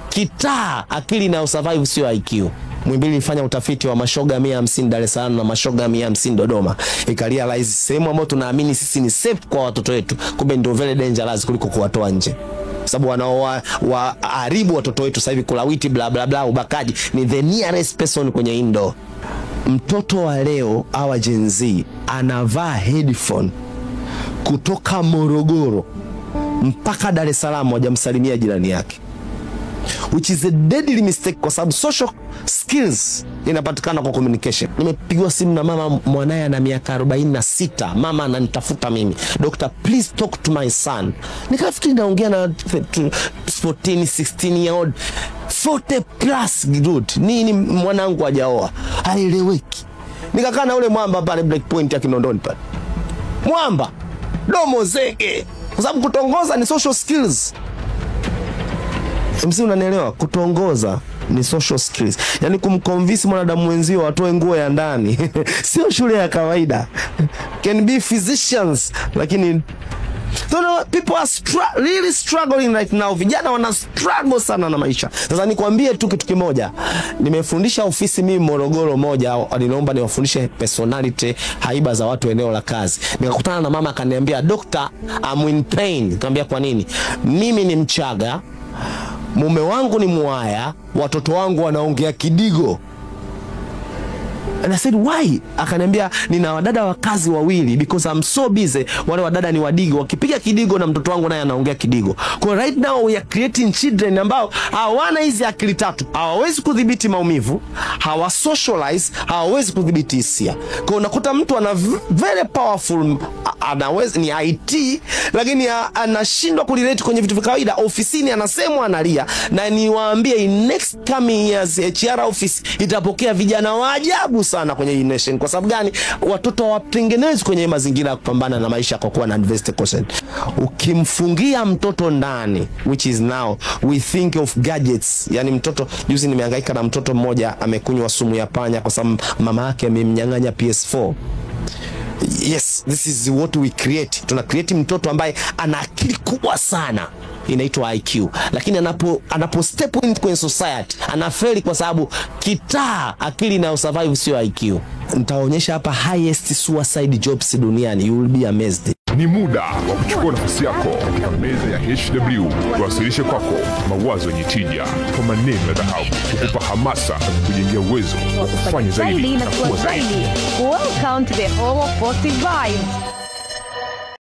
Kitaa akili na survive sio IQ. Muhimbili ilifanya utafiti wa mashoga 150 Dar es Salaam na mashoga 150 Dodoma. Ikarealize sehemu ambayo tunaamini sisi ni safe kwa watoto wetu, kumbe ndio very dangerous kuliko kuwatoa nje. Sababu wanaoharibu watoto wetu sasa hivi kulawiti bla bla bla ubakaji ni the nearest person kwenye indo. Mtoto wa leo awa Gen Z anavaa headphone kutoka Morogoro mpaka Dar es Salaam hajamsalimia jirani yake, which is a deadly mistake kwa sababu social skills inapatikana kwa communication. Nimepigwa simu na mama mwanae na miaka 46, mama ananitafuta mimi, "Doctor, please talk to my son." Nikafikiri naongea na 14 16 year old 40 plus dude, nini mwanangu hajaoa, haeleweki. Nikakaa na ule mwamba pale Black Point ya Kinondoni pale, mwamba domo zege, kwa sababu kutongoza ni social skills. MC, unanielewa? Kutongoza ni social skills. Yani kumconvince mwanadamu wenzio atoe nguo ya ndani sio shule ya kawaida. Can be physicians, lakini people are really struggling right now. Vijana wana struggle sana na maisha. Sasa nikwambie tu kitu kimoja. Nimefundisha ofisi mimi Morogoro moja, niliomba niwafundishe personality, haiba za watu eneo la kazi. Nikakutana na mama akaniambia, "Doctor, I'm in pain." Nikamwambia, "Kwa nini?" "Mimi ni Mchaga, mume wangu ni Mwaya, watoto wangu wanaongea Kidigo." And I said, "Why?" Akaniambia, "Nina wadada wa kazi wawili, because I'm so busy. Wale wadada ni Wadigo, wakipiga Kidigo na mtoto wangu naye anaongea Kidigo. Kwa right now we are creating children ambao hawana hizi akili tatu. Hawawezi kudhibiti maumivu, hawa socialize, hawawezi kudhibiti hisia. Kwa unakuta mtu ana very powerful, anaweza ni IT, lakini anashindwa kurelate kwenye vitu vya kawaida. Ofisini anasemwa analia. Na niwaambie, in next coming years HR office itapokea vijana wa ajabu sana kwenye hii nation. Kwa sababu gani? Watoto watengenezwe kwenye mazingira ya kupambana na maisha kwa kuwa na invested quotient. Ukimfungia mtoto ndani, which is now we think of gadgets. Yani mtoto, juzi nimehangaika na mtoto mmoja amekunywa sumu ya panya kwa sababu mama yake amemnyang'anya PS4. Yes, this is what we create. Tuna create mtoto ambaye ana akili kubwa sana, inaitwa IQ, lakini anapo step in kwenye society anafeli kwa sababu kitaa akili na survive sio IQ. Nitaonyesha hapa highest suicide jobs duniani, you will be amazed. Ni muda wa kuchukua nafasi yako katika meza ya HW, tuwasilishe kwako mawazo yenye tija kwa maneno ya dhahabu, kukupa hamasa na kukujengea uwezo wa kufanya zaidi na kuwa zaidi. Welcome to the home of positive vibes.